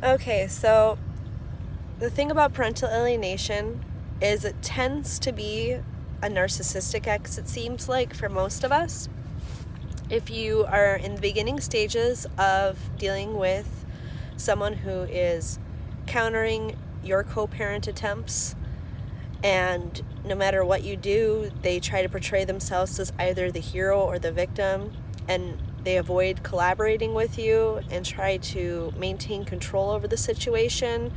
Okay, so the thing about parental alienation is it tends to be a narcissistic X, it seems like, for most of us. If you are in the beginning stages of dealing with someone who is countering your co-parent attempts, and no matter what you do, they try to portray themselves as either the hero or the victim, and they avoid collaborating with you and try to maintain control over the situation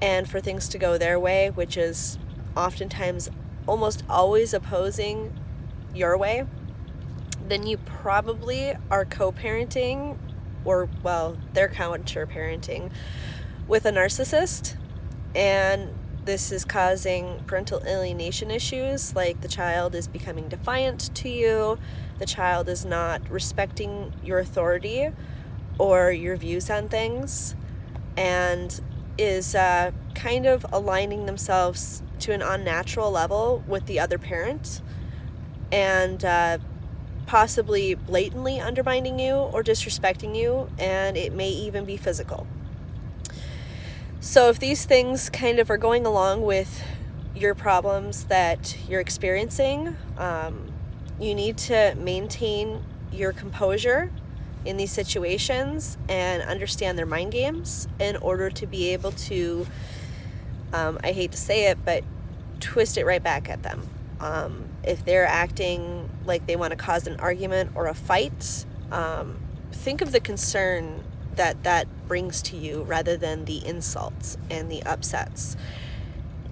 and for things to go their way, which is oftentimes almost always opposing your way, then you probably are co-parenting, or, well, they're counter-parenting with a narcissist, and this is causing parental alienation issues, like the child is becoming defiant to you, the child is not respecting your authority or your views on things, and is kind of aligning themselves to an unnatural level with the other parent, and possibly blatantly undermining you or disrespecting you, and it may even be physical. So if these things kind of are going along with your problems that you're experiencing, you need to maintain your composure in these situations and understand their mind games in order to be able to, I hate to say it, but twist it right back at them. If they're acting like they want to cause an argument or a fight, think of the concern that brings to you rather than the insults and the upsets.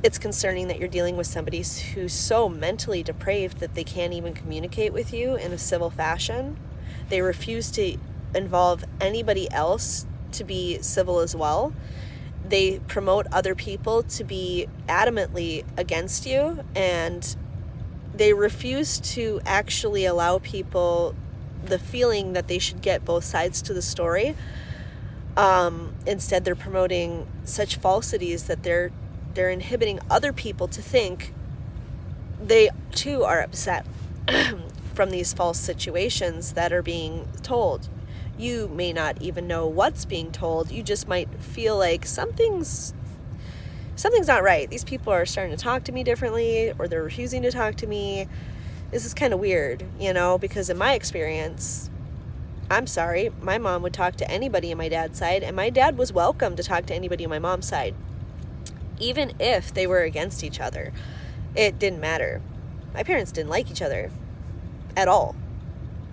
It's concerning that you're dealing with somebody who's so mentally depraved that they can't even communicate with you in a civil fashion. They refuse to involve anybody else to be civil as well. They promote other people to be adamantly against you, and they refuse to actually allow people the feeling that they should get both sides to the story. Instead, they're promoting such falsities that they're inhibiting other people to think they too are upset from these false situations that are being told. You may not even know what's being told. You just might feel like something's not right. These people are starting to talk to me differently, or they're refusing to talk to me. This is kind of weird, because in my experience, I'm sorry, my mom would talk to anybody on my dad's side, and my dad was welcome to talk to anybody on my mom's side, even if they were against each other. It didn't matter. My parents didn't like each other at all.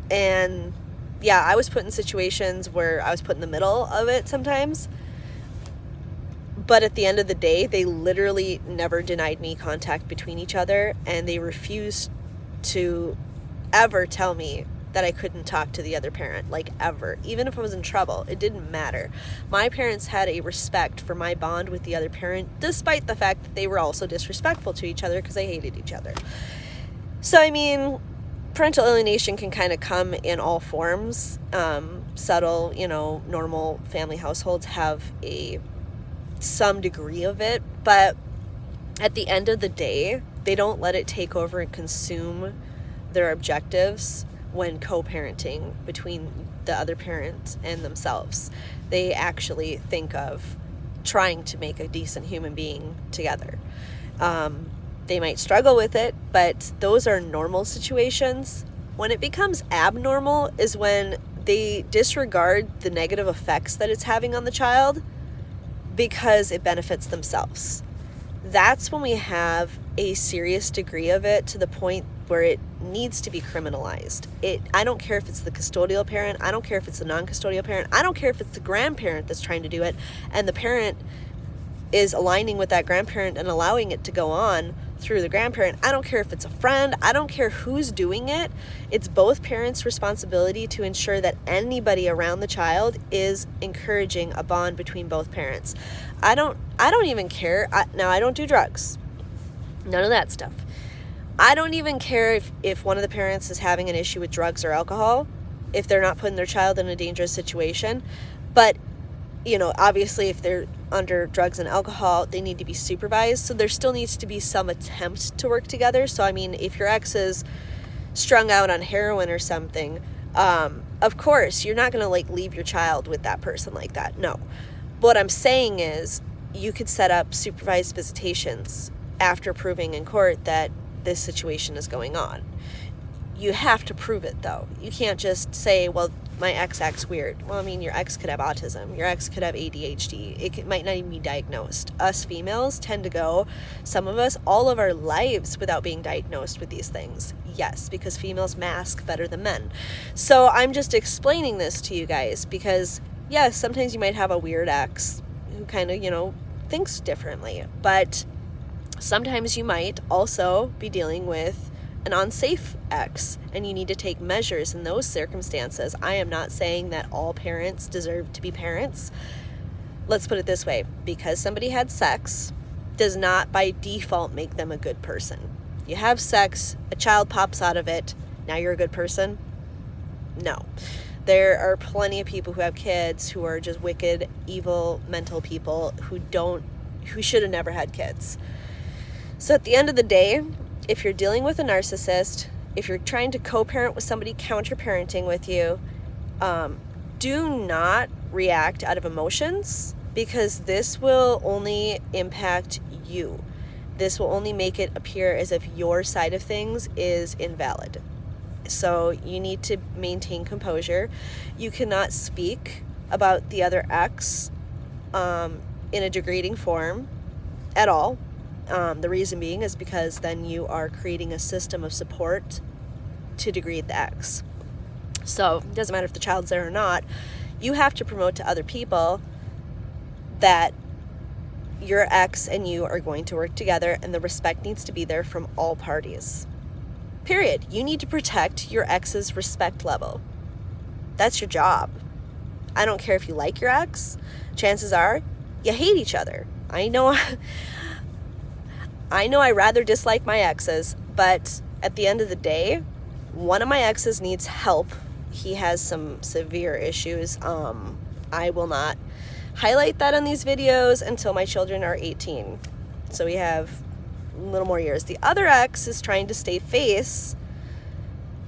And yeah, I was put in situations where I was put in the middle of it sometimes. But at the end of the day, they literally never denied me contact between each other, and they refused to ever tell me that I couldn't talk to the other parent, like ever. Even if I was in trouble, it didn't matter. My parents had a respect for my bond with the other parent, despite the fact that they were also disrespectful to each other because they hated each other. So, parental alienation can kind of come in all forms. Subtle, normal family households have some degree of it, but at the end of the day, they don't let it take over and consume their objectives when co-parenting between the other parent and themselves. They actually think of trying to make a decent human being together. They might struggle with it, but those are normal situations. When it becomes abnormal is when they disregard the negative effects that it's having on the child because it benefits themselves. That's when we have a serious degree of it, to the point where it needs to be criminalized. I don't care if it's the custodial parent, I don't care if it's the non-custodial parent, I don't care if it's the grandparent that's trying to do it, and the parent is aligning with that grandparent and allowing it to go on through the grandparent. I don't care if it's a friend, I don't care who's doing it. It's both parents' responsibility to ensure that anybody around the child is encouraging a bond between both parents. I don't even care. Now, I don't do drugs. None of that stuff. I don't even care if one of the parents is having an issue with drugs or alcohol, if they're not putting their child in a dangerous situation. But, obviously if they're under drugs and alcohol, they need to be supervised. So there still needs to be some attempt to work together. So, if your ex is strung out on heroin or something, of course, you're not going to leave your child with that person like that. No. What I'm saying is you could set up supervised visitations after proving in court that this situation is going on. You have to prove it, though. You can't just say, well, my ex acts weird. Well, I mean, your ex could have autism. Your ex could have ADHD. It might not even be diagnosed. Us females tend to go, some of us, all of our lives without being diagnosed with these things. Yes, because females mask better than men. So I'm just explaining this to you guys because, yes, sometimes you might have a weird ex who kind of, thinks differently. But sometimes you might also be dealing with an unsafe ex, and you need to take measures in those circumstances. I am not saying that all parents deserve to be parents. Let's put it this way. Because somebody had sex does not by default make them a good person. You have sex, a child pops out of it, now you're a good person? No. There are plenty of people who have kids who are just wicked, evil, mental people who should have never had kids. So at the end of the day, if you're dealing with a narcissist, if you're trying to co-parent with somebody counter-parenting with you, do not react out of emotions, because this will only impact you. This will only make it appear as if your side of things is invalid. So you need to maintain composure. You cannot speak about the other ex in a degrading form at all. The reason being is because then you are creating a system of support to degrade the ex. So it doesn't matter if the child's there or not. You have to promote to other people that your ex and you are going to work together, and the respect needs to be there from all parties. Period. You need to protect your ex's respect level. That's your job. I don't care if you like your ex. Chances are you hate each other. I know I rather dislike my exes, but at the end of the day, one of my exes needs help. He has some severe issues. I will not highlight that on these videos until my children are 18. So we have a little more years. The other ex is trying to stay face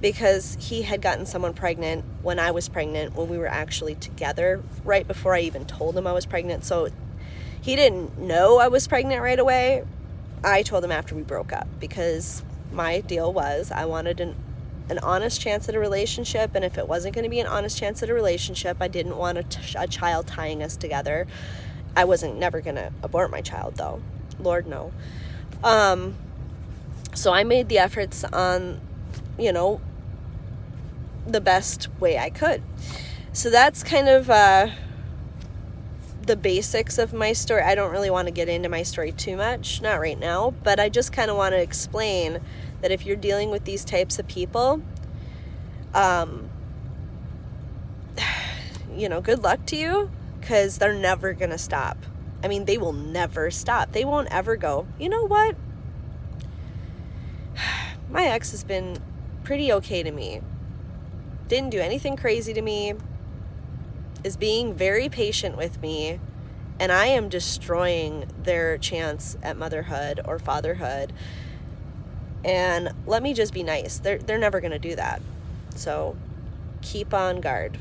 because he had gotten someone pregnant when I was pregnant, when we were actually together, right before I even told him I was pregnant. So he didn't know I was pregnant right away. I told him after we broke up, because my deal was I wanted an honest chance at a relationship, and if it wasn't going to be an honest chance at a relationship, I didn't want a child tying us together. I wasn't never going to abort my child, though. Lord, no. So I made the efforts on, the best way I could. So that's kind of the basics of my story. I don't really want to get into my story too much, not right now, but I just kind of want to explain that if you're dealing with these types of people, good luck to you, because they're never going to stop. I mean, they will never stop. They won't ever go, you know what? My ex has been pretty okay to me. Didn't do anything crazy to me. Is being very patient with me, and I am destroying their chance at motherhood or fatherhood. And let me just be nice. They're never going to do that. So keep on guard.